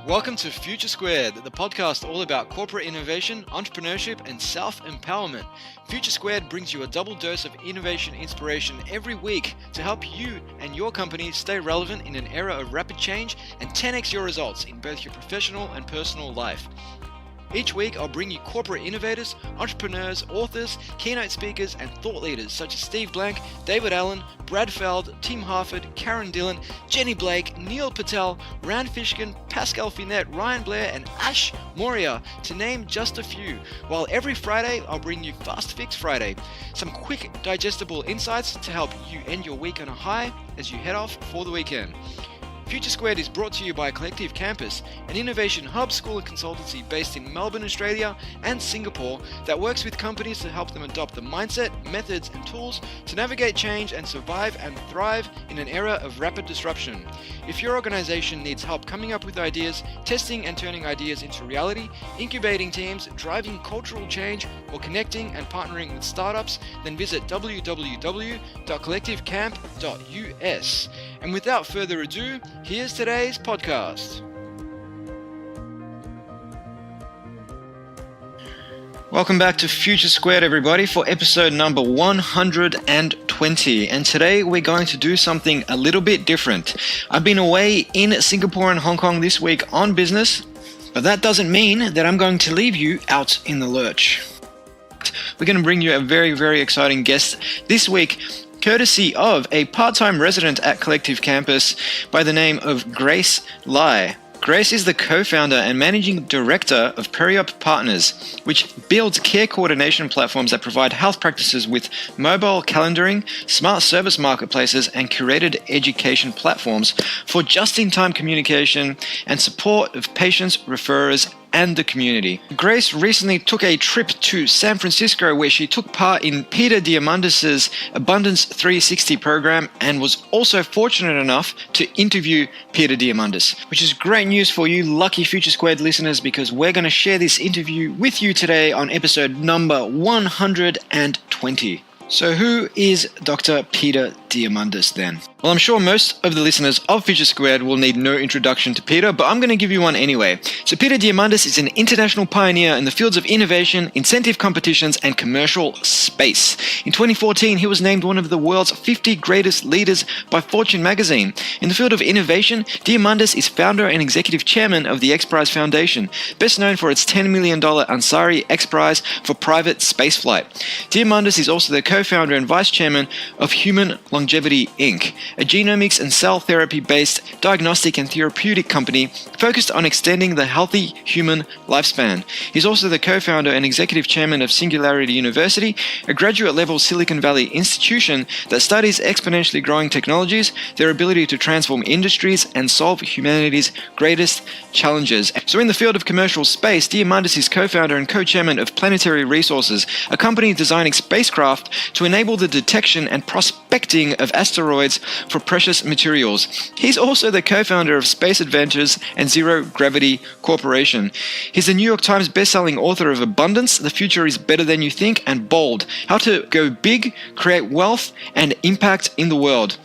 Welcome to Future Squared, the podcast all about corporate innovation, entrepreneurship, and self-empowerment. Future Squared brings you a double dose of innovation inspiration every week to help you and your company stay relevant in an era of rapid change and 10x your results in both your professional and personal life. Each week, I'll bring you corporate innovators, entrepreneurs, authors, keynote speakers, and thought leaders such as Steve Blank, David Allen, Brad Feld, Tim Harford, Karen Dillon, Jenny Blake, Neil Patel, Rand Fishkin, Pascal Finette, Ryan Blair, and Ash Moria, to name just a few. While every Friday, I'll bring you Fast Fix Friday, some quick, digestible insights to help you end your week on a high as you head off for the weekend. Future Squared is brought to you by Collective Campus, an innovation hub, school and consultancy based in Melbourne, Australia and Singapore that works with companies to help them adopt the mindset, methods and tools to navigate change and survive and thrive in an era of rapid disruption. If your organization needs help coming up with ideas, testing and turning ideas into reality, incubating teams, driving cultural change, or connecting and partnering with startups, then visit www.collectivecamp.us. And without further ado, here's today's podcast. Welcome back to Future Squared, everybody, for episode number 120. And today we're going to do something a little bit different. I've been away in Singapore and Hong Kong this week on business, but that doesn't mean that I'm going to leave you out in the lurch. We're going to bring you a very, very exciting guest this week, courtesy of a part-time resident at Collective Campus by the name of Grace Lai. Grace is the co-founder and managing director of Periop Partners, which builds care coordination platforms that provide health practices with mobile calendaring, smart service marketplaces, and curated education platforms for just-in-time communication and support of patients, referrers, and the community. Grace recently took a trip to San Francisco where she took part in Peter Diamandis' Abundance 360 program and was also fortunate enough to interview Peter Diamandis, which is great news for you lucky Future Squared listeners, because we're going to share this interview with you today on episode number 120. So who is Dr. Peter Diamandis then? Well, I'm sure most of the listeners of Future Squared will need no introduction to Peter, but I'm going to give you one anyway. So Peter Diamandis is an international pioneer in the fields of innovation, incentive competitions, and commercial space. In 2014, he was named one of the world's 50 greatest leaders by Fortune magazine. In the field of innovation, Diamandis is founder and executive chairman of the X Prize Foundation, best known for its $10 million Ansari X Prize for private spaceflight. Diamandis is also the co-founder and vice chairman of Human Longevity Inc., a genomics and cell therapy-based diagnostic and therapeutic company focused on extending the healthy human lifespan. He's also the co-founder and executive chairman of Singularity University, a graduate-level Silicon Valley institution that studies exponentially growing technologies, their ability to transform industries, and solve humanity's greatest challenges. So in the field of commercial space, Diamandis is co-founder and co-chairman of Planetary Resources, a company designing spacecraft to enable the detection and prospecting of asteroids for precious materials. He's also the co-founder of Space Adventures and Zero Gravity Corporation. He's the New York Times best-selling author of Abundance, The Future is Better Than You Think, and Bold, How to Go Big, Create Wealth, and Impact in the World.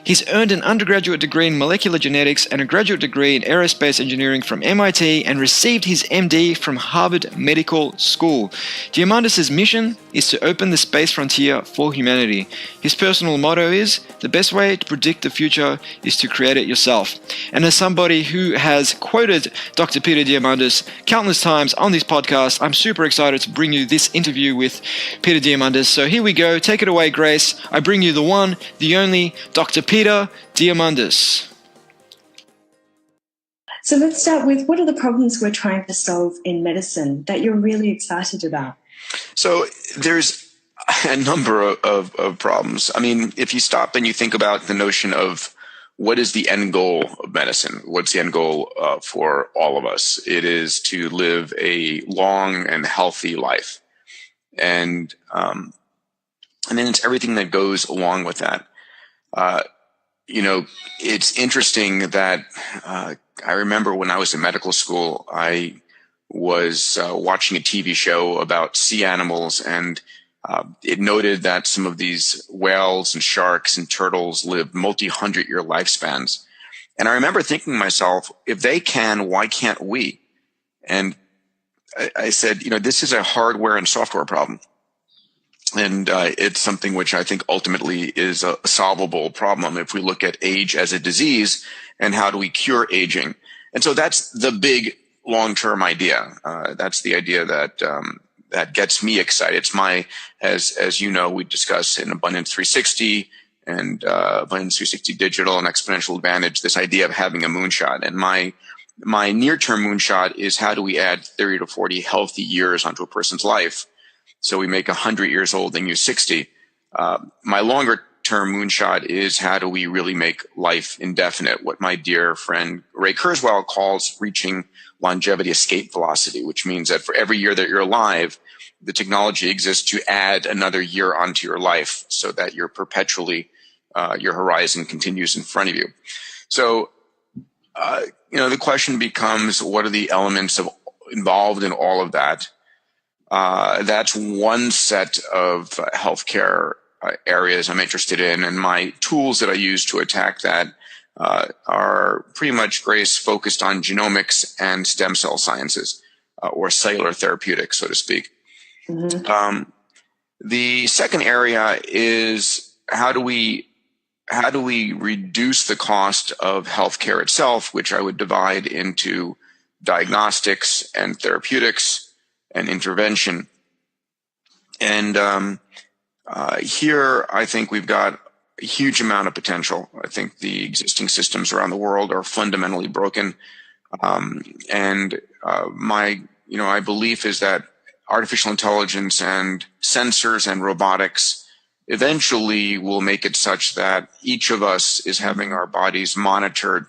He's earned an undergraduate degree in molecular genetics and a graduate degree in aerospace engineering from MIT and received his MD from Harvard Medical School. Diamandis' mission is to open the space frontier for humanity. His personal motto is, the best way to predict the future is to create it yourself. And as somebody who has quoted Dr. Peter Diamandis countless times on this podcast, I'm super excited to bring you this interview with Peter Diamandis. So here we go. Take it away, Grace. I bring you the one, the only Dr. Peter Diamandis. So let's start with, what are the problems we're trying to solve in medicine that you're really excited about? So there's a number of problems. I mean, if you stop and you think about the notion of what is the end goal of medicine, what's the end goal for all of us? It is to live a long and healthy life. And then it's everything that goes along with that. It's interesting that I remember when I was in medical school, I was watching a TV show about sea animals, and it noted that some of these whales and sharks and turtles live multi-hundred-year lifespans. And I remember thinking to myself, if they can, why can't we? And I said, this is a hardware and software problem. And it's something which I think ultimately is a solvable problem if we look at age as a disease and how do we cure aging. And so that's the big long-term idea. That's the idea that gets me excited. It's as you know, we discuss in Abundance 360 and Abundance 360 Digital and Exponential Advantage, this idea of having a moonshot. And my near-term moonshot is how do we add 30 to 40 healthy years onto a person's life? So we make 100 years old and use 60. My longer-term moonshot is how do we really make life indefinite, what my dear friend Ray Kurzweil calls reaching longevity escape velocity, which means that for every year that you're alive, the technology exists to add another year onto your life so that you're perpetually, your horizon continues in front of you. So, the question becomes, what are the elements involved in all of that? That's one set of healthcare areas I'm interested in, and my tools that I use to attack that are pretty much, Grace, focused on genomics and stem cell sciences, or cellular therapeutics, so to speak. Mm-hmm. The second area is how do we reduce the cost of healthcare itself, which I would divide into diagnostics and therapeutics and intervention. And here, I think we've got a huge amount of potential. I think the existing systems around the world are fundamentally broken. My belief is that artificial intelligence and sensors and robotics eventually will make it such that each of us is having our bodies monitored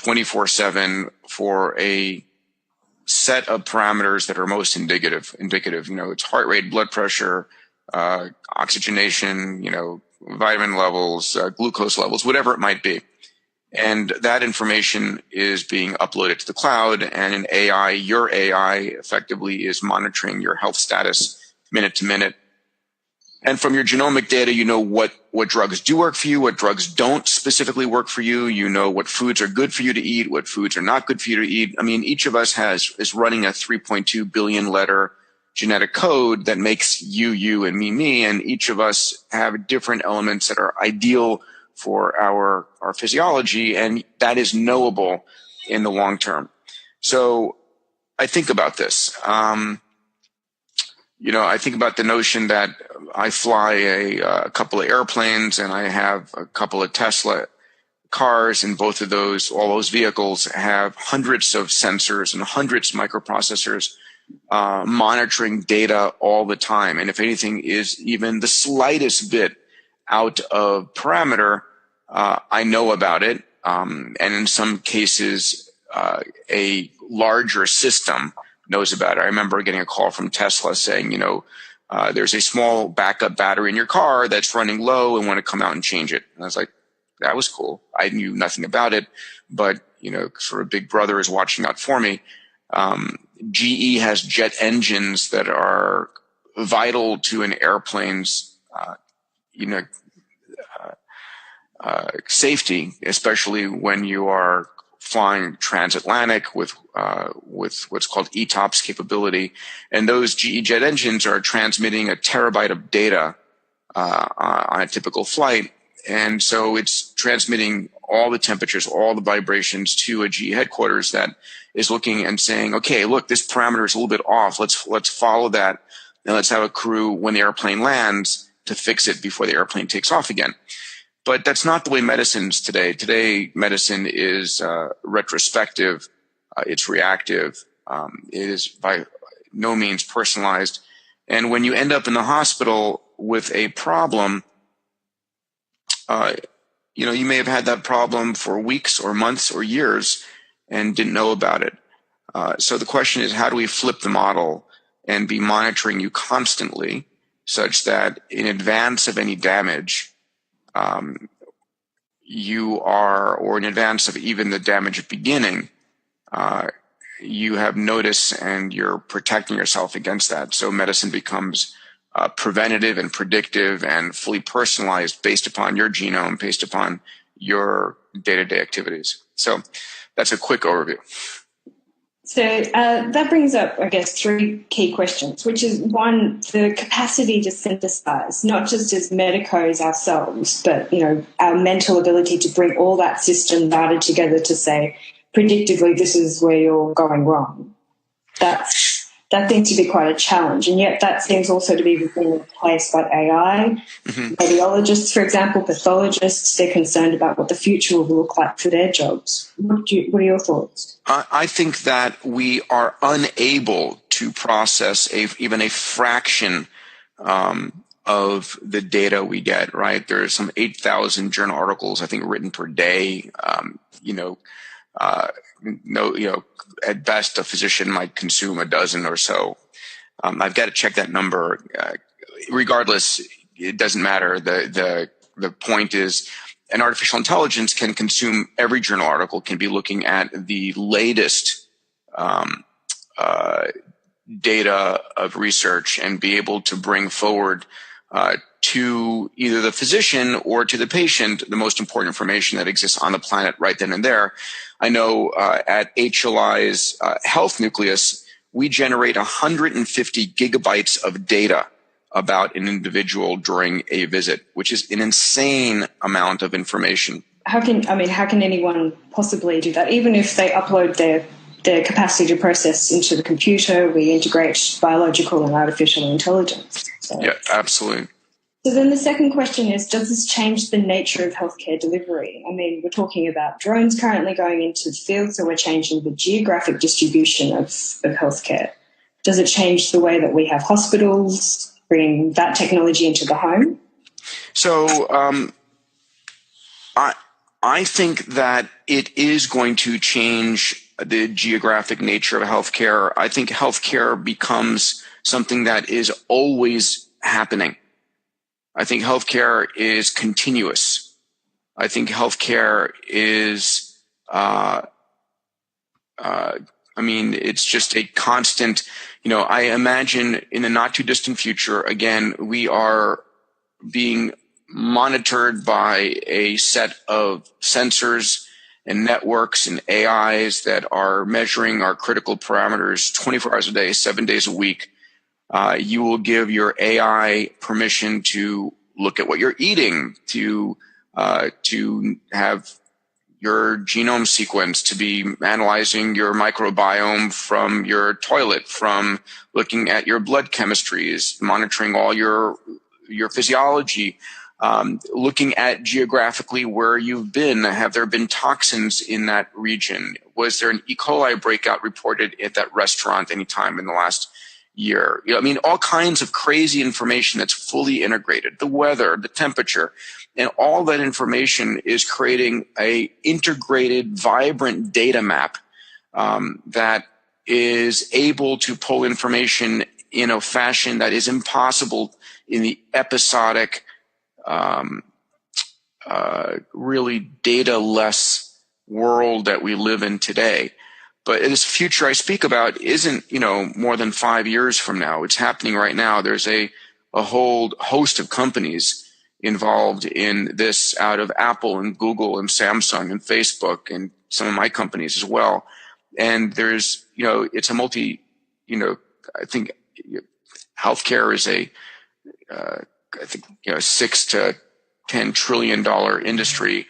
24/7 for a set of parameters that are most indicative. It's heart rate, blood pressure, oxygenation, vitamin levels, glucose levels, whatever it might be. And that information is being uploaded to the cloud, and an AI, your AI, effectively is monitoring your health status minute to minute. And from your genomic data, you know what drugs do work for you, what drugs don't specifically work for you. You know what foods are good for you to eat, what foods are not good for you to eat. I mean, each of us is running a 3.2 billion letter genetic code that makes you, and me, and each of us have different elements that are ideal for our physiology, and that is knowable in the long term. So I think about this. I think about the notion that I fly a couple of airplanes and I have a couple of Tesla cars, and both of all those vehicles have hundreds of sensors and hundreds of microprocessors monitoring data all the time. And if anything is even the slightest bit out of parameter, I know about it. And in some cases, a larger system knows about it. I remember getting a call from Tesla saying, there's a small backup battery in your car that's running low and want to come out and change it. And I was like, that was cool. I knew nothing about it, but, sort of Big Brother is watching out for me. GE has jet engines that are vital to an airplane's, safety, especially when you are flying transatlantic with what's called ETOPS capability. And those GE jet engines are transmitting a terabyte of data on a typical flight. And so it's transmitting all the temperatures, all the vibrations to a GE headquarters that is looking and saying, okay, look, this parameter is a little bit off. Let's follow that, and let's have a crew when the airplane lands to fix it before the airplane takes off again. But that's not the way medicine's today. Today, medicine is retrospective. It's reactive. It is by no means personalized. And when you end up in the hospital with a problem, you may have had that problem for weeks or months or years and didn't know about it. So the question is, how do we flip the model and be monitoring you constantly such that in advance of any damage, or in advance of even the damage beginning, you have notice and you're protecting yourself against that. So medicine becomes preventative and predictive and fully personalized based upon your genome, based upon your day-to-day activities. So that's a quick overview. So that brings up, I guess, three key questions, which is one, the capacity to synthesize, not just as medicos ourselves, but, our mental ability to bring all that system data together to say, predictively, this is where you're going wrong. That seems to be quite a challenge, and yet that seems also to be being replaced by AI. Mm-hmm. Radiologists, for example, pathologists, they're concerned about what the future will look like for their jobs. What are your thoughts? I think that we are unable to process even a fraction of the data we get, right? There's some 8,000 journal articles, I think, written per day. At best, a physician might consume a dozen or so. I've got to check that number. Regardless, it doesn't matter. The point is, an artificial intelligence can consume every journal article, can be looking at the latest data of research and be able to bring forward to either the physician or to the patient the most important information that exists on the planet right then and there. I know at HLI's health nucleus, we generate 150 gigabytes of data about an individual during a visit, which is an insane amount of information. How can anyone possibly do that? Even if they upload their capacity to process into the computer, we integrate biological and artificial intelligence. So. Yeah, absolutely. So then the second question is, does this change the nature of healthcare delivery? We're talking about drones currently going into the field, so we're changing the geographic distribution of healthcare. Does it change the way that we have hospitals, bringing that technology into the home? So I think that it is going to change the geographic nature of healthcare. I think healthcare becomes something that is always happening. I think healthcare is continuous. I think healthcare is, it's just a constant, I imagine in the not too distant future, again, we are being monitored by a set of sensors and networks and AIs that are measuring our critical parameters 24 hours a day, 7 days a week. You will give your AI permission to look at what you're eating, to have your genome sequence, to be analyzing your microbiome from your toilet, from looking at your blood chemistries, monitoring all your physiology, looking at geographically where you've been. Have there been toxins in that region? Was there an E. coli breakout reported at that restaurant anytime in the last year? All kinds of crazy information that's fully integrated, the weather, the temperature, and all that information is creating a integrated, vibrant data map that is able to pull information in a fashion that is impossible in the episodic, really data-less world that we live in today. But this future I speak about isn't, more than 5 years from now. It's happening right now. There's a whole host of companies involved in this out of Apple and Google and Samsung and Facebook and some of my companies as well. And there's, it's a I think healthcare is $6 to $10 trillion industry.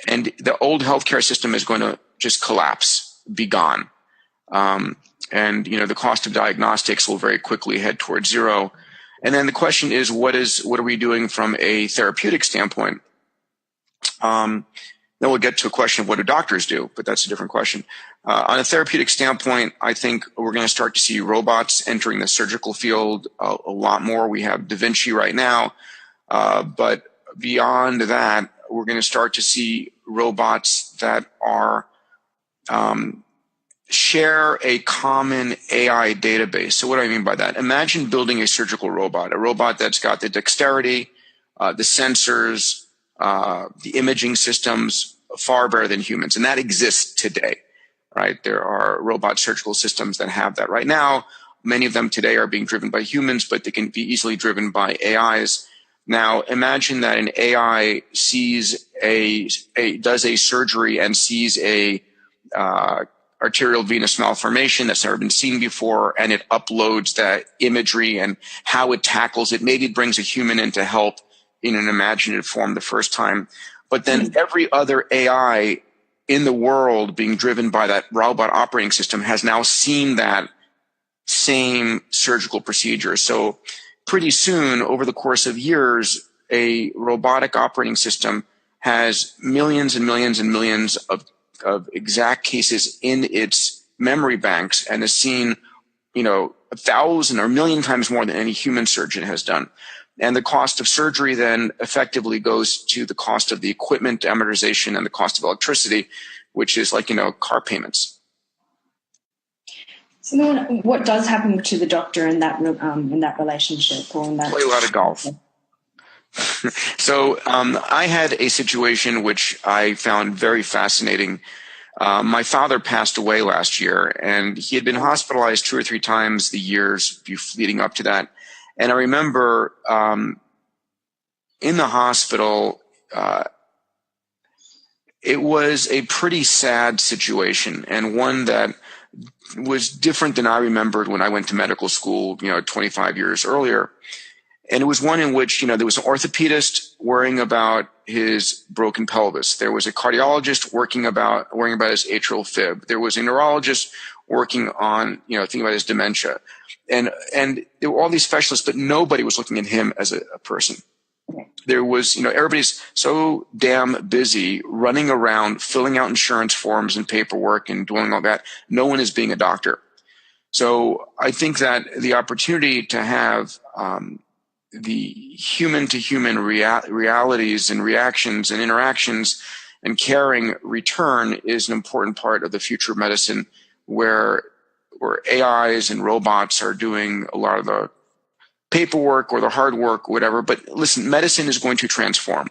And the old healthcare system is going to just collapse, be gone. The cost of diagnostics will very quickly head towards zero. And then the question is, what are we doing from a therapeutic standpoint? Then we'll get to a question of what do doctors do, but that's a different question. On a therapeutic standpoint, I think we're going to start to see robots entering the surgical field a lot more. We have Da Vinci right now. But beyond that, we're going to start to see robots that are share a common AI database. So what do I mean by that? Imagine building a surgical robot, a robot that's got the dexterity, the sensors, the imaging systems far better than humans. And that exists today, right? There are robot surgical systems that have that right now. Many of them today are being driven by humans, but they can be easily driven by AIs. Now, imagine that an AI sees does a surgery and sees a arterial venous malformation that's never been seen before, and it uploads that imagery and how it tackles it. Maybe it brings a human in to help in an imaginative form the first time. But then every other AI in the world being driven by that robot operating system has now seen that same surgical procedure. So pretty soon, over the course of years, a robotic operating system has millions and millions and millions of exact cases in its memory banks and has seen, 1,000 or 1,000,000 times more than any human surgeon has done. And the cost of surgery then effectively goes to the cost of the equipment, amortization, and the cost of electricity, which is like, car payments. So then what does happen to the doctor in that relationship? Or in that play a lot of golf. So I had a situation which I found very fascinating. My father passed away last year, and he had been hospitalized 2 or 3 times the years leading up to that. And I remember in the hospital, it was a pretty sad situation, and one that was different than I remembered when I went to medical school, 25 years earlier. And it was one in which, there was an orthopedist worrying about his broken pelvis. There was a cardiologist worrying about his atrial fib. There was a neurologist working on, thinking about his dementia. And there were all these specialists, but nobody was looking at him as a person. There was, everybody's so damn busy running around, filling out insurance forms and paperwork and doing all that. No one is being a doctor. So I think that the opportunity to have the human-to-human realities and reactions and interactions and caring return is an important part of the future of medicine, where AIs and robots are doing a lot of the paperwork or the hard work, whatever. But listen, medicine is going to transform,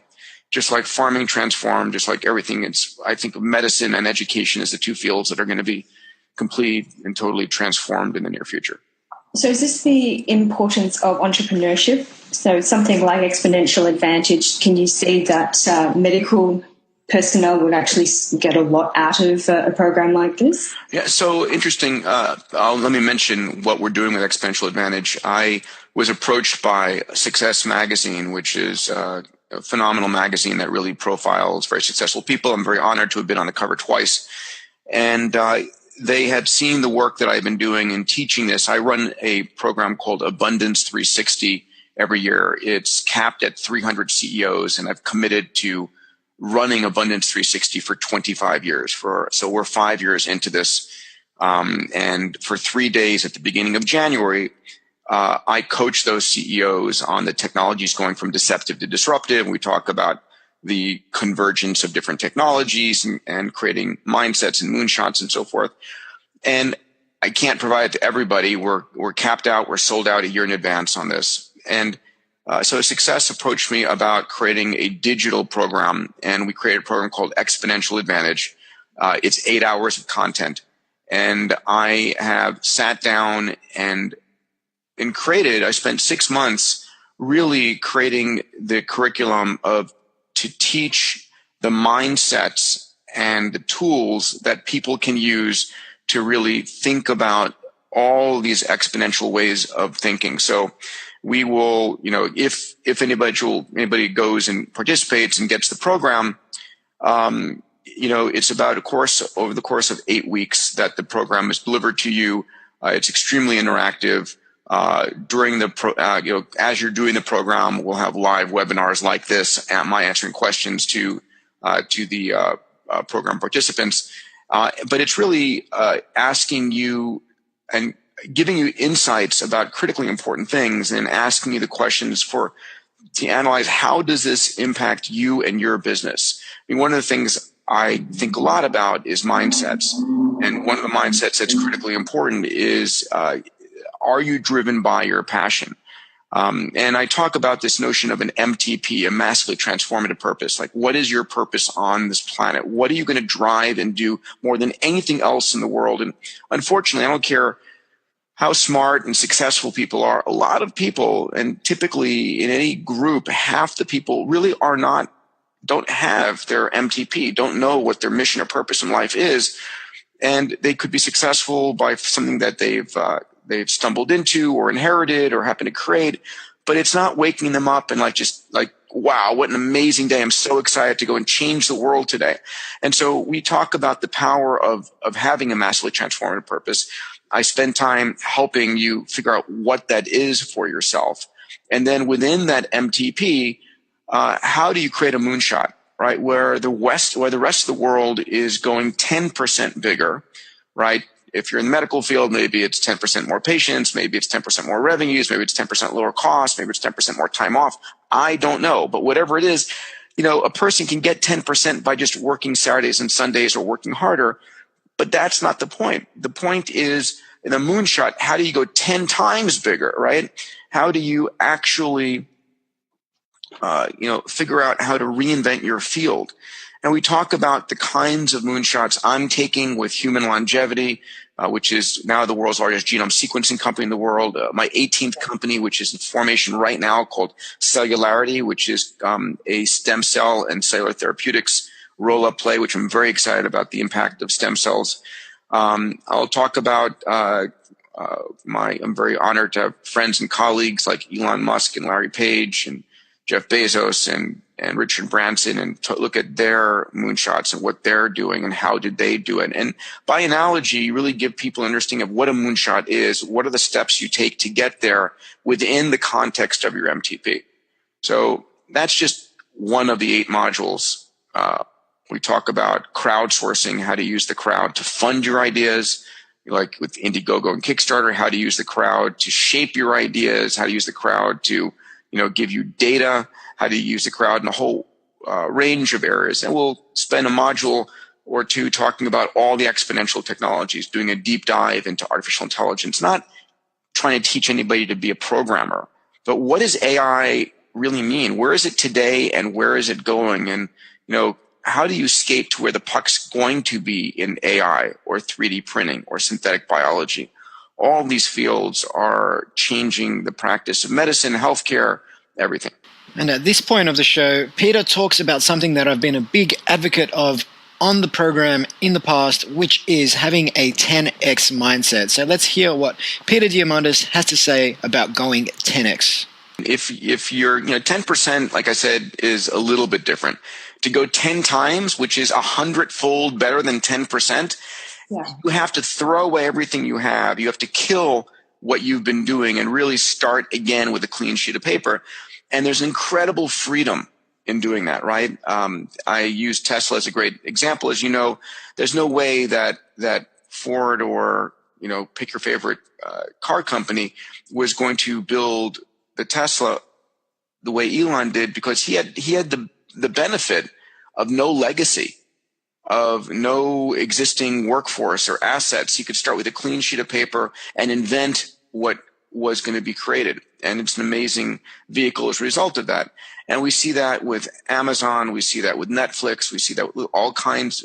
just like farming transformed, just like everything. I think of medicine and education as the 2 fields that are going to be complete and totally transformed in the near future. So is this the importance of entrepreneurship? So something like Exponential Advantage, can you see that medical personnel would actually get a lot out of a program like this? Yeah, so interesting. Let me mention what we're doing with Exponential Advantage. I was approached by Success Magazine, which is a phenomenal magazine that really profiles very successful people. I'm very honored to have been on the cover twice. And they had seen the work that I've been doing in teaching this. I run a program called Abundance 360 every year. It's capped at 300 CEOs, and I've committed to running Abundance 360 for 25 years. So we're 5 years into this. And for 3 days at the beginning of January, I coach those CEOs on the technologies going from deceptive to disruptive. We talk about the convergence of different technologies and creating mindsets and moonshots and so forth. And I can't provide it to everybody. We're capped out. We're sold out a year in advance on this. And so Success approached me about creating a digital program, and we created a program called Exponential Advantage. It's 8 hours of content. And I have sat down and I spent 6 months really creating the curriculum to teach the mindsets and the tools that people can use to really think about all these exponential ways of thinking. So we will, if anybody goes and participates and gets the program, it's about over the course of 8 weeks that the program is delivered to you. It's extremely interactive. During as you're doing the program, we'll have live webinars like this, and my answering questions to the program participants. But it's really asking you and giving you insights about critically important things, and asking you the questions to analyze how does this impact you and your business. I mean, one of the things I think a lot about is mindsets, and one of the mindsets that's critically important is are you driven by your passion? And I talk about this notion of an MTP, a massively transformative purpose. Like, what is your purpose on this planet? What are you going to drive and do more than anything else in the world? And unfortunately, I don't care how smart and successful people are. A lot of people, and typically in any group, half the people really don't have their MTP, don't know what their mission or purpose in life is. And they could be successful by something that they've stumbled into or inherited or happen to create, but it's not waking them up and wow, what an amazing day. I'm so excited to go and change the world today. And so we talk about the power of having a massively transformative purpose. I spend time helping you figure out what that is for yourself. And then within that MTP, how do you create a moonshot, right? Where the rest of the world is going 10% bigger, right? If you're in the medical field, maybe it's 10% more patients, maybe it's 10% more revenues, maybe it's 10% lower cost, maybe it's 10% more time off. I don't know. But whatever it is, a person can get 10% by just working Saturdays and Sundays or working harder. But that's not the point. The point is, in a moonshot, how do you go 10 times bigger, right? How do you actually, figure out how to reinvent your field? And we talk about the kinds of moonshots I'm taking with human longevity, which is now the world's largest genome sequencing company in the world. My 18th company, which is in formation right now, called Cellularity, which is a stem cell and cellular therapeutics roll-up play, which I'm very excited about the impact of stem cells. I'll talk about I'm very honored to have friends and colleagues like Elon Musk and Larry Page and Jeff Bezos and Richard Branson, and look at their moonshots and what they're doing and how did they do it. And by analogy, you really give people an understanding of what a moonshot is, what are the steps you take to get there within the context of your MTP. So that's just one of the 8 modules. We talk about crowdsourcing, how to use the crowd to fund your ideas, like with Indiegogo and Kickstarter, how to use the crowd to shape your ideas, how to use the crowd to give you data, how to use the crowd in a whole range of areas. And we'll spend a module or two talking about all the exponential technologies, doing a deep dive into artificial intelligence, not trying to teach anybody to be a programmer, but what does AI really mean? Where is it today and where is it going? And, how do you skate to where the puck's going to be in AI or 3D printing or synthetic biology? All these fields are changing the practice of medicine, healthcare, everything. And at this point of the show, Peter talks about something that I've been a big advocate of on the program in the past, which is having a 10x mindset. So let's hear what Peter Diamandis has to say about going 10x. If you're, 10%, like I said, is a little bit different. To go 10 times, which is 100-fold better than 10%, you have to throw away everything you have. You have to kill what you've been doing and really start again with a clean sheet of paper. And there's incredible freedom in doing that, right? I use Tesla as a great example. As you know, there's no way that Ford or, pick your favorite car company was going to build the Tesla the way Elon did, because he had the benefit of no legacy, of no existing workforce or assets. He could start with a clean sheet of paper and invent what was going to be created. And it's an amazing vehicle as a result of that. And we see that with Amazon. We see that with Netflix. We see that with all kinds,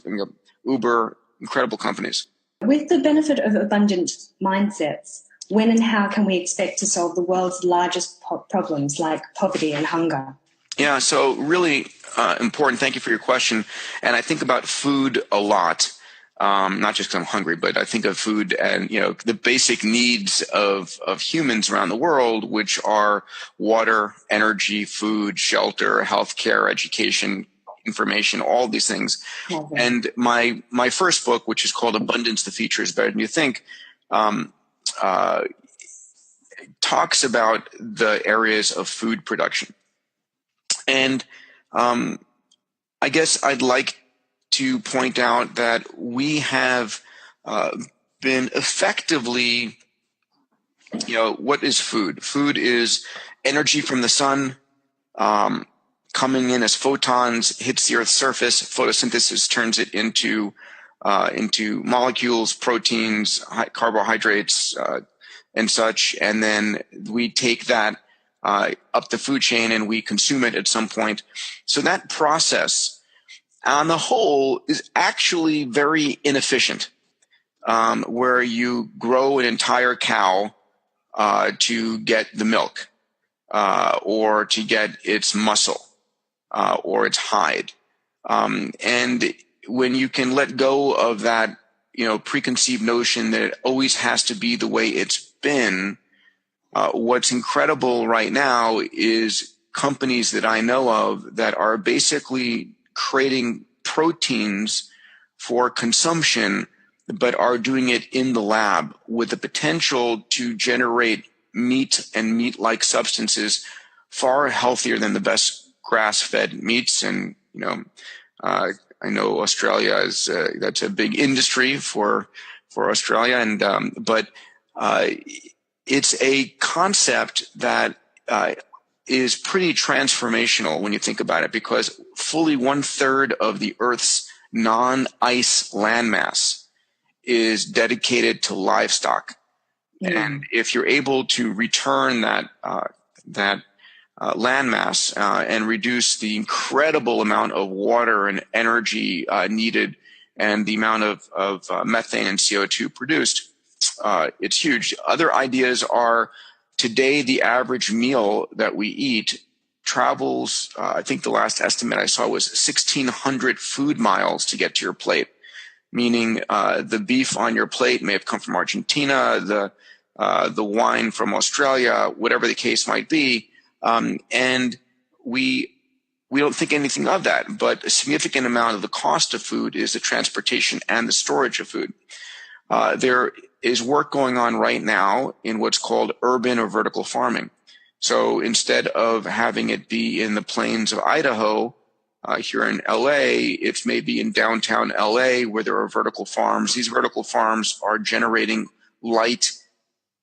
Uber, incredible companies. With the benefit of abundant mindsets, when and how can we expect to solve the world's largest problems like poverty and hunger? Yeah, so really important. Thank you for your question. And I think about food a lot, not just because I'm hungry, but I think of food and, the basic needs of humans around the world, which are water, energy, food, shelter, healthcare, education, information, all these things. Okay. And my first book, which is called Abundance, The Future is Better Than You Think, talks about the areas of food production. And I guess I'd like to point out that we have been effectively, what is food? Food is energy from the sun coming in as photons, hits the Earth's surface. Photosynthesis turns it into molecules, proteins, carbohydrates, and such. And then we take that up the food chain and we consume it at some point. So that process on the whole is actually very inefficient. where you grow an entire cow to get the milk, or to get its muscle, or its hide. And when you can let go of that, preconceived notion that it always has to be the way it's been, what's incredible right now is companies that I know of that are basically creating proteins for consumption, but are doing it in the lab with the potential to generate meat and meat-like substances far healthier than the best grass-fed meats. And, I know Australia is, that's a big industry for Australia. And, but it's a concept that, is pretty transformational when you think about it, because fully 1/3 of the Earth's non-ice landmass is dedicated to livestock. And if you're able to return that landmass and reduce the incredible amount of water and energy needed and the amount of methane and CO2 produced, it's huge. Other ideas are, today the average meal that we eat travels, I think the last estimate I saw was 1,600 food miles to get to your plate, meaning the beef on your plate may have come from Argentina, the wine from Australia, whatever the case might be. And we don't think anything of that, but a significant amount of the cost of food is the transportation and the storage of food. There is work going on right now in what's called urban or vertical farming. So instead of having it be in the plains of Idaho, here in LA, it's maybe in downtown LA where there are vertical farms. These vertical farms are generating light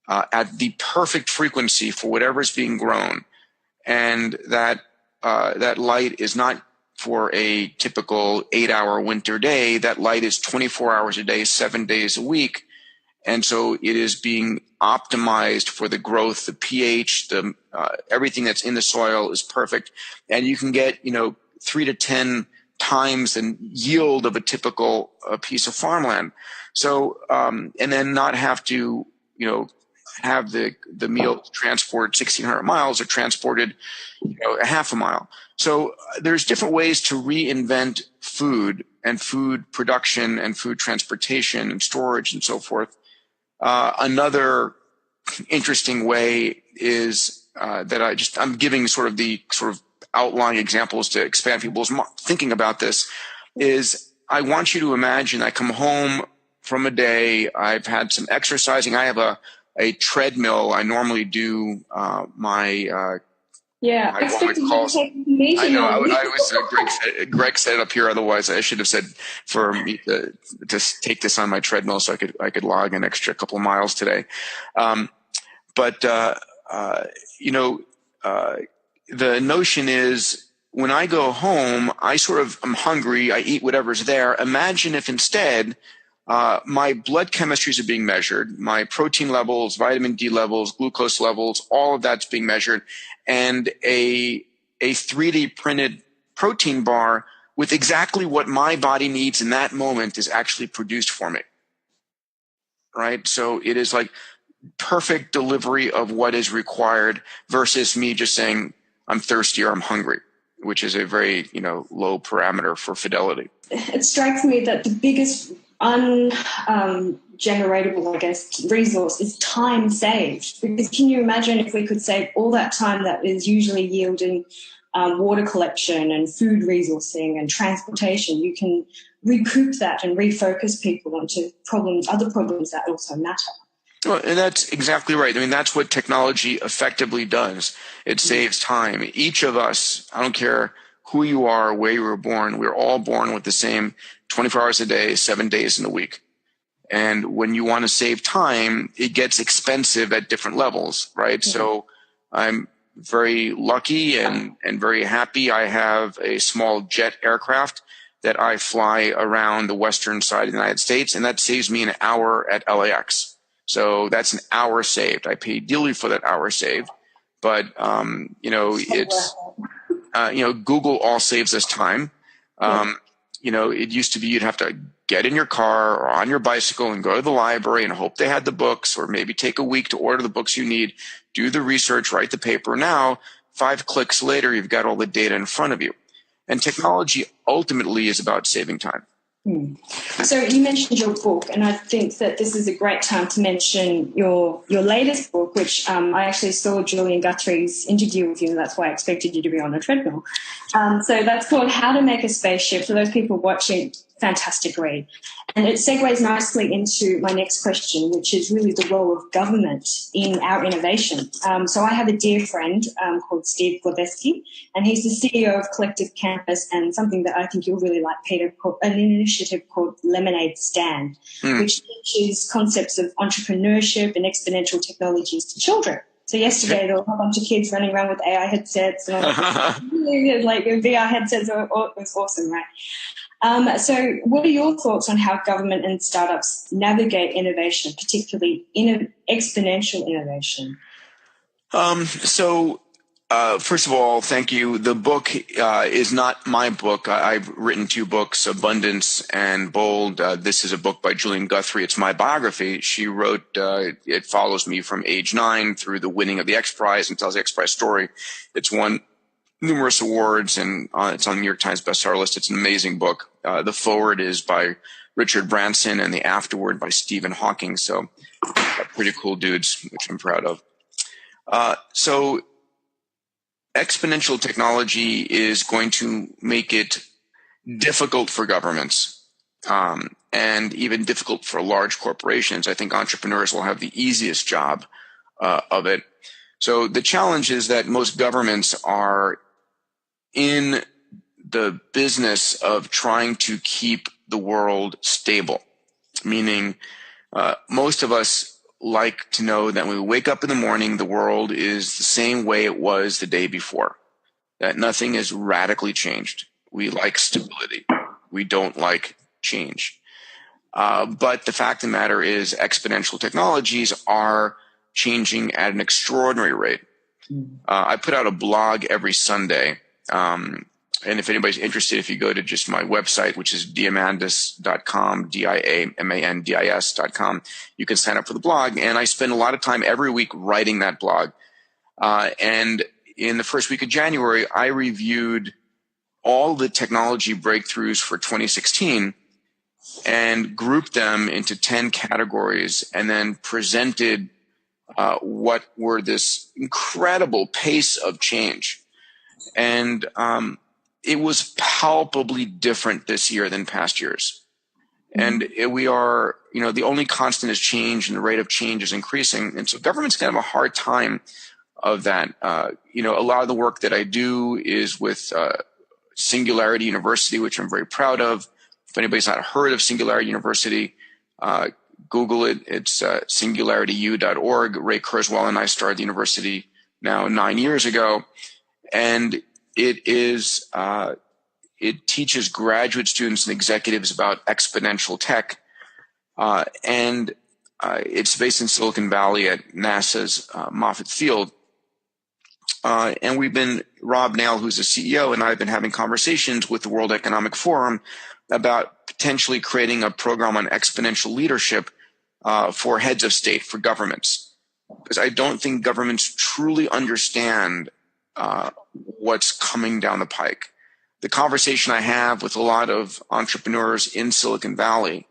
at the perfect frequency for whatever is being grown. And that light is not for a typical 8-hour winter day. That light is 24 hours a day, 7 days a week. And so it is being optimized for the growth, the pH, everything that's in the soil is perfect. And you can get, 3 to 10 times the yield of a typical piece of farmland. So, and then not have to, have the meal transported 1,600 miles or transported, a half a mile. So there's different ways to reinvent food and food production and food transportation and storage and so forth. Another interesting way is that I'm giving sort of outlying examples to expand people's thinking about this, is I want you to imagine I come home from a day, I've had some exercising, I have a treadmill. I normally do my I expected you to take the meeting. I know. I was. Greg said it up here. otherwise, I should have said for me to take this on my treadmill so I could log an extra couple of miles today. But the notion is, when I go home, I'm hungry. I eat whatever's there. Imagine if instead my blood chemistries are being measured, my protein levels, vitamin D levels, glucose levels, all of that's being measured, and a 3D printed protein bar with exactly what my body needs in that moment is actually produced for me. Right? So it is like perfect delivery of what is required versus me just saying I'm thirsty or I'm hungry, which is a very, low parameter for fidelity. It strikes me that the biggest ungeneratable, resource is time saved. Because can you imagine if we could save all that time that is usually yielding water collection and food resourcing and transportation? You can recoup that and refocus people onto other problems that also matter. Well, and that's exactly right. I mean, that's what technology effectively does. It saves time. Each of us, I don't care who you are, where you were born, we're all born with the same 24 hours a day, 7 days in a week. And when you want to save time, it gets expensive at different levels, right? Mm-hmm. So I'm very lucky and very happy. I have a small jet aircraft that I fly around the western side of the United States, and that saves me an hour at LAX. So that's an hour saved. I pay dearly for that hour saved, but Google all saves us time. It used to be you'd have to get in your car or on your bicycle and go to the library and hope they had the books, or maybe take a week to order the books you need, do the research, write the paper. Now, 5 clicks later, you've got all the data in front of you. And technology ultimately is about saving time. So you mentioned your book, and I think that this is a great time to mention your latest book, which I actually saw Julian Guthrie's interview with you, and that's why I expected you to be on a treadmill. So that's called How to Make a Spaceship. For those people watching, fantastic read. And it segues nicely into my next question, which is really the role of government in our innovation. So I have a dear friend called Steve Glaveski, and he's the CEO of Collective Campus and something that I think you'll really like, Peter, called an initiative called Lemonade Stand, which teaches concepts of entrepreneurship and exponential technologies to children. So yesterday there were a bunch of kids running around with AI headsets and all like VR headsets. It was awesome, right? So what are your thoughts on how government and startups navigate innovation, particularly exponential innovation? First of all, thank you. The book is not my book. I've written 2 books, Abundance and Bold. This is a book by Julian Guthrie. It's my biography. She wrote, it follows me from age 9 through the winning of the X Prize and tells the X Prize story. It's won numerous awards, and it's on the New York Times bestseller list. It's an amazing book. The foreword is by Richard Branson and the afterword by Stephen Hawking. So pretty cool dudes, which I'm proud of. So exponential technology is going to make it difficult for governments and even difficult for large corporations. I think entrepreneurs will have the easiest job of it. So the challenge is that most governments are in the business of trying to keep the world stable, meaning most of us like to know that when we wake up in the morning, the world is the same way it was the day before, that nothing has radically changed. We like stability. We don't like change. But the fact of the matter is exponential technologies are changing at an extraordinary rate. I put out a blog every Sunday. And if anybody's interested, if you go to just my website, which is diamandis.com, diamandis.com, you can sign up for the blog. And I spend a lot of time every week writing that blog. And in the first week of January, I reviewed all the technology breakthroughs for 2016 and grouped them into 10 categories and then presented what were this incredible pace of change. And it was palpably different this year than past years. And we are, the only constant is change, and the rate of change is increasing. And so government's going to have a hard time of that. A lot of the work that I do is with Singularity University, which I'm very proud of. If anybody's not heard of Singularity University, Google it. It's singularityU.org. Ray Kurzweil and I started the university now 9 years ago. And it teaches graduate students and executives about exponential tech. And it's based in Silicon Valley at NASA's Moffett Field. And Rob Nail, who's the CEO, and I have been having conversations with the World Economic Forum about potentially creating a program on exponential leadership for heads of state, for governments. Because I don't think governments truly understand what's coming down the pike. The conversation I have with a lot of entrepreneurs in Silicon Valley,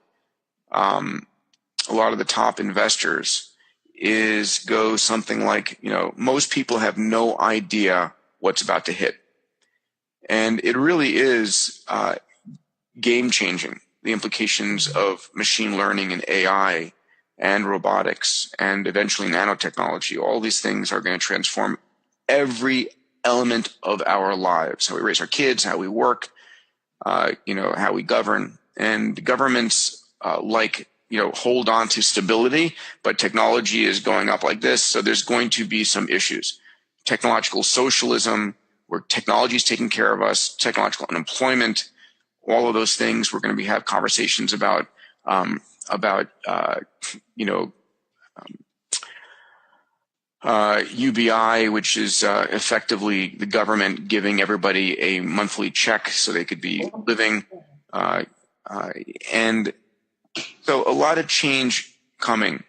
a lot of the top investors, goes something like, most people have no idea what's about to hit. And it really is game changing, the implications of machine learning and AI and robotics and eventually nanotechnology. All these things are going to transform every element of our lives, how we raise our kids, how we work, how we govern. And governments hold on to stability, but technology is going up like this. So there's going to be some issues. Technological socialism, where technology is taking care of us, technological unemployment, all of those things we're going to have conversations about UBI, which is effectively the government giving everybody a monthly check so they could be living. And so a lot of change coming.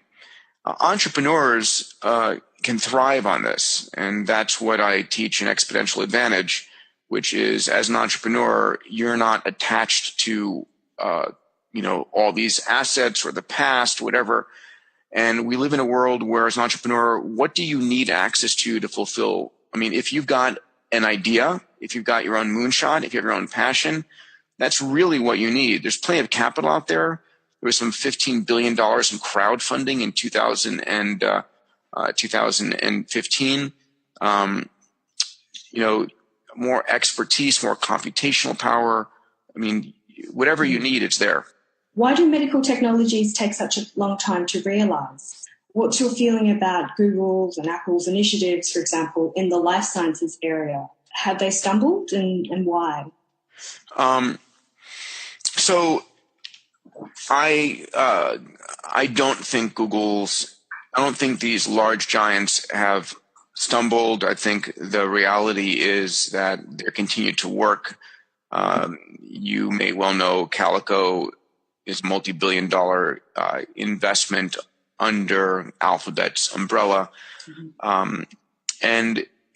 Entrepreneurs can thrive on this, and that's what I teach in Exponential Advantage, which is, as an entrepreneur, you're not attached to all these assets or the past, whatever. And we live in a world where, as an entrepreneur, what do you need access to fulfill? I mean, if you've got an idea, if you've got your own moonshot, if you have your own passion, that's really what you need. There's plenty of capital out there. There was some $15 billion in crowdfunding in 2015. More expertise, more computational power. I mean, whatever you need, it's there. Why do medical technologies take such a long time to realize? What's your feeling about Google's and Apple's initiatives, for example, in the life sciences area? Have they stumbled, and why? So I don't think I don't think these large giants have stumbled. I think the reality is that they continue to work. You may well know Calico is a multi-billion-dollar investment under Alphabet's umbrella. And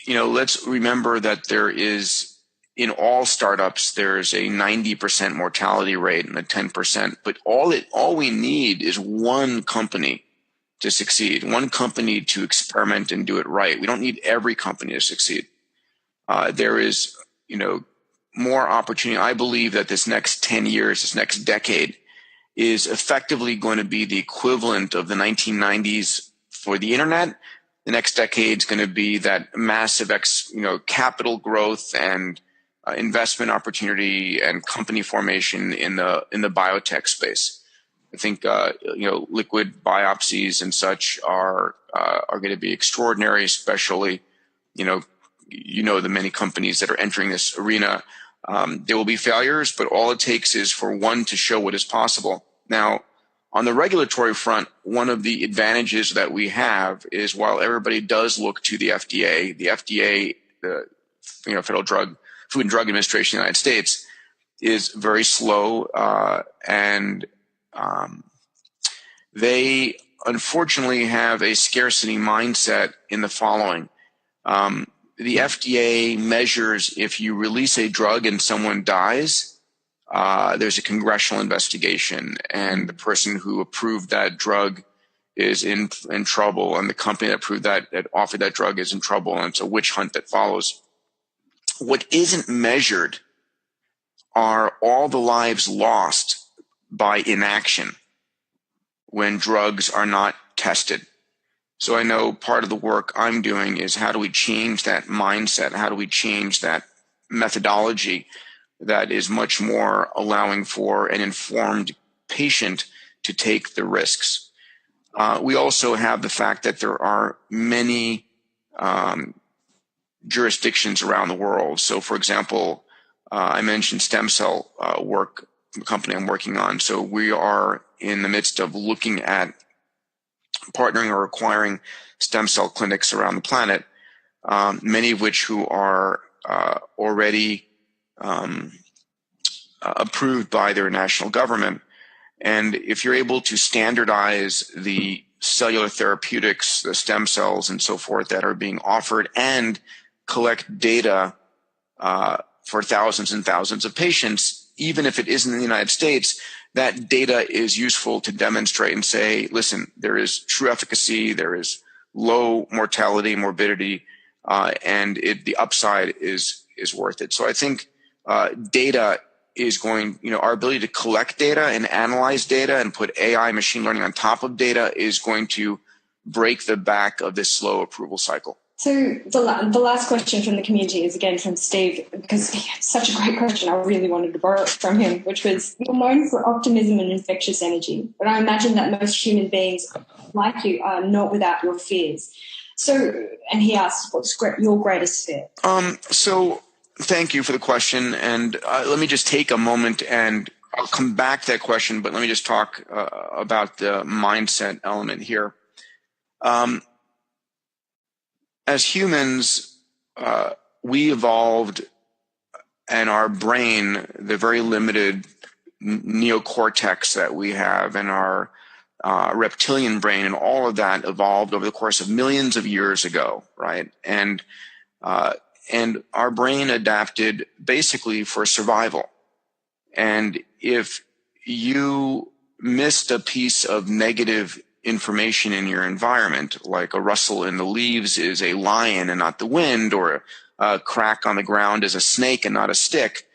let's remember that there is, in all startups, there's a 90% mortality rate and a 10%. But all we need is one company to succeed, one company to experiment and do it right. We don't need every company to succeed. There is, more opportunity. I believe that this next 10 years, this next decade, is effectively going to be the equivalent of the 1990s for the internet. The next decade is going to be that massive, capital growth and investment opportunity and company formation in the biotech space. I think liquid biopsies and such are going to be extraordinary, especially the many companies that are entering this arena. There will be failures, but all it takes is for one to show what is possible. Now, on the regulatory front, one of the advantages that we have is, while everybody does look to the FDA, the Federal Food and Drug Administration of the United States, is very slow, and they unfortunately have a scarcity mindset in the following. The FDA measures if you release a drug and someone dies, there's a congressional investigation, and the person who approved that drug is in trouble, and the company that approved that offered that drug is in trouble, and it's a witch hunt that follows. What isn't measured are all the lives lost by inaction when drugs are not tested. So I know part of the work I'm doing is, how do we change that mindset? How do we change that methodology that is much more allowing for an informed patient to take the risks? We also have the fact that there are many jurisdictions around the world. So, for example, I mentioned stem cell work, the company I'm working on. So we are in the midst of looking at partnering or acquiring stem cell clinics around the planet, many of which who are already approved by their national government. And if you're able to standardize the cellular therapeutics, the stem cells and so forth that are being offered, and collect data for thousands and thousands of patients, even if it isn't in the United States, that data is useful to demonstrate and say, listen, there is true efficacy, there is low mortality, morbidity, and the upside is worth it. So I think data is going, our ability to collect data and analyze data and put AI, machine learning on top of data is going to break the back of this slow approval cycle. So the last question from the community is again from Steve, because he had such a great question. I really wanted to borrow it from him, which was, you're known for optimism and infectious energy, but I imagine that most human beings like you are not without your fears. So, and he asked, what's your greatest fear? So thank you for the question. And let me just take a moment, and I'll come back to that question, but let me just talk about the mindset element here. As humans, we evolved, and our brain, the very limited neocortex that we have and our reptilian brain and all of that evolved over the course of millions of years ago, right? And our brain adapted basically for survival. And if you missed a piece of negative information in your environment, like a rustle in the leaves is a lion and not the wind, or a crack on the ground is a snake and not a stick,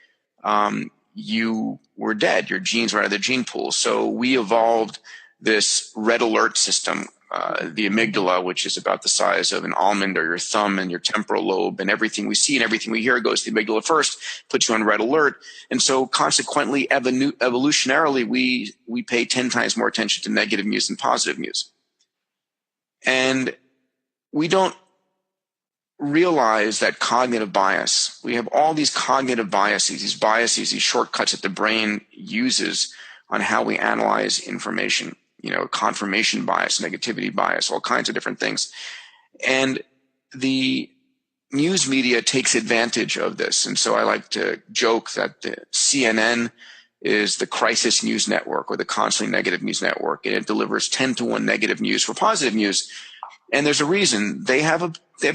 you were dead. Your genes were out of the gene pool. So we evolved this red alert system, the amygdala, which is about the size of an almond, or your thumb and your temporal lobe, and everything we see and everything we hear goes to the amygdala first, puts you on red alert. And so consequently, evolutionarily, we pay 10 times more attention to negative news than positive news. And we don't realize that cognitive bias. We have all these cognitive biases, these shortcuts that the brain uses on how we analyze information, confirmation bias, negativity bias, all kinds of different things. And the news media takes advantage of this. And so I like to joke that the CNN is the crisis news network, or the constantly negative news network, and it delivers 10-to-1 negative news for positive news. And there's a reason. They have a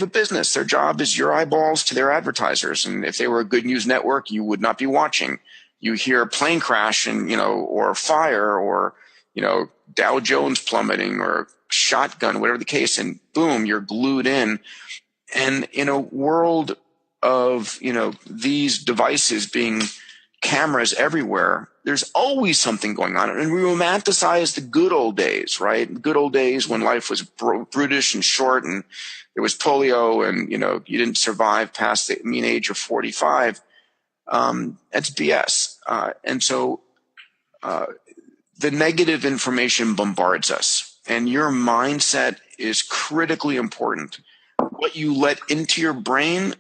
business. Their job is your eyeballs to their advertisers. And if they were a good news network, you would not be watching. You hear a plane crash and, or fire, or, Dow Jones plummeting, or shotgun, whatever the case, and boom, you're glued in. And in a world of, these devices being cameras everywhere, there's always something going on. And we romanticize the good old days, right? The good old days when life was brutish and short, and there was polio, and, you didn't survive past the mean age of 45. That's BS. And so the negative information bombards us, and your mindset is critically important. What you let into your brain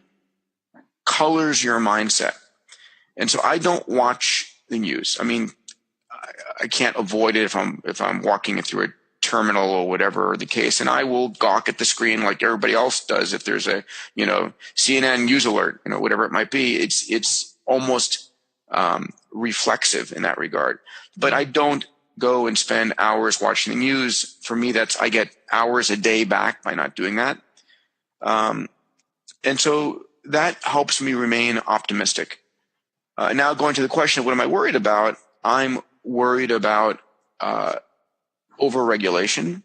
colors your mindset. And so I don't watch the news. I mean, I can't avoid it if I'm walking through a terminal or whatever the case, and I will gawk at the screen like everybody else does. If there's a CNN news alert, whatever it might be, it's almost reflexive in that regard. But I don't go and spend hours watching the news. For me, I get hours a day back by not doing that. And so that helps me remain optimistic. Now going to the question of what am I worried about? I'm worried about overregulation.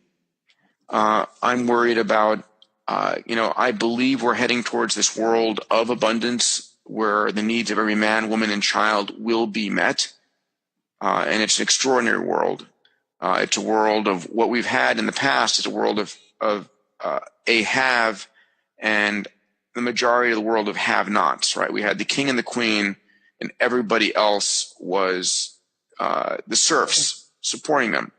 I'm worried about, I believe we're heading towards this world of abundance where the needs of every man, woman, and child will be met. And it's an extraordinary world. It's a world of what we've had in the past. It's a world of a have, and the majority of the world of have-nots, right? We had the king and the queen, and everybody else was the serfs supporting them.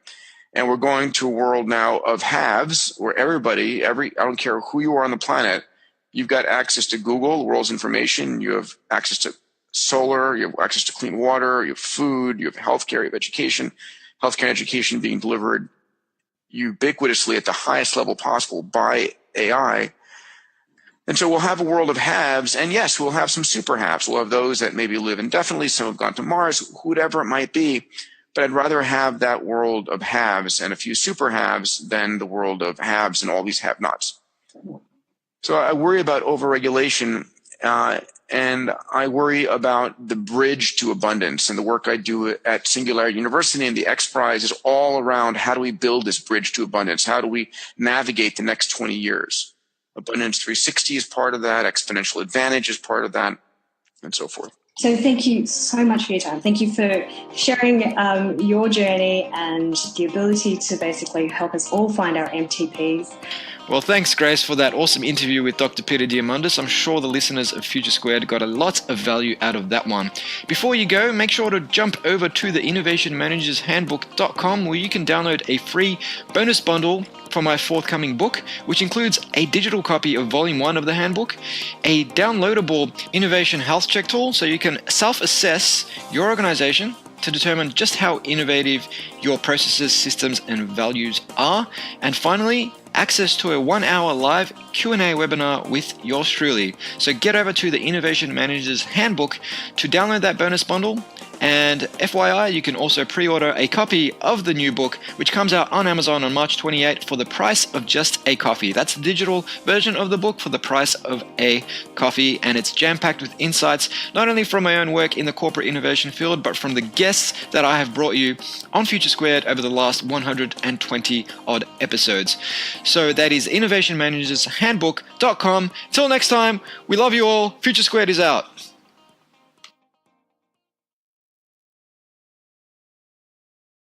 And we're going to a world now of haves, where everybody, I don't care who you are on the planet, you've got access to Google, the world's information, you have access to solar, you have access to clean water, you have food, you have healthcare, you have education, healthcare and education being delivered ubiquitously at the highest level possible by AI. And so we'll have a world of haves, and yes, we'll have some super haves. We'll have those that maybe live indefinitely, some have gone to Mars, whatever it might be. But I'd rather have that world of haves and a few super haves than the world of haves and all these have-nots. So I worry about overregulation, and I worry about the bridge to abundance. And the work I do at Singularity University and the X Prize is all around how do we build this bridge to abundance? How do we navigate the next 20 years? Abundance 360 is part of that. Exponential Advantage is part of that, and so forth. So thank you so much for your time. Thank you for sharing your journey and the ability to basically help us all find our MTPs. Well, thanks, Grace, for that awesome interview with Dr. Peter Diamandis. I'm sure the listeners of Future Squared got a lot of value out of that one. Before you go, make sure to jump over to the innovationmanagershandbook.com, where you can download a free bonus bundle for my forthcoming book, which includes a digital copy of Volume 1 of the handbook, a downloadable innovation health check tool so you can self-assess your organization to determine just how innovative your processes, systems, and values are, and finally, access to a 1-hour live Q&A webinar with yours truly. So get over to the Innovation Managers Handbook to download that bonus bundle And FYI, you can also pre-order a copy of the new book, which comes out on Amazon on March 28th for the price of just a coffee. That's the digital version of the book for the price of a coffee, and it's jam-packed with insights, not only from my own work in the corporate innovation field, but from the guests that I have brought you on Future Squared over the last 120 odd episodes. So that is innovationmanagershandbook.com. Till next time, we love you all. Future Squared is out.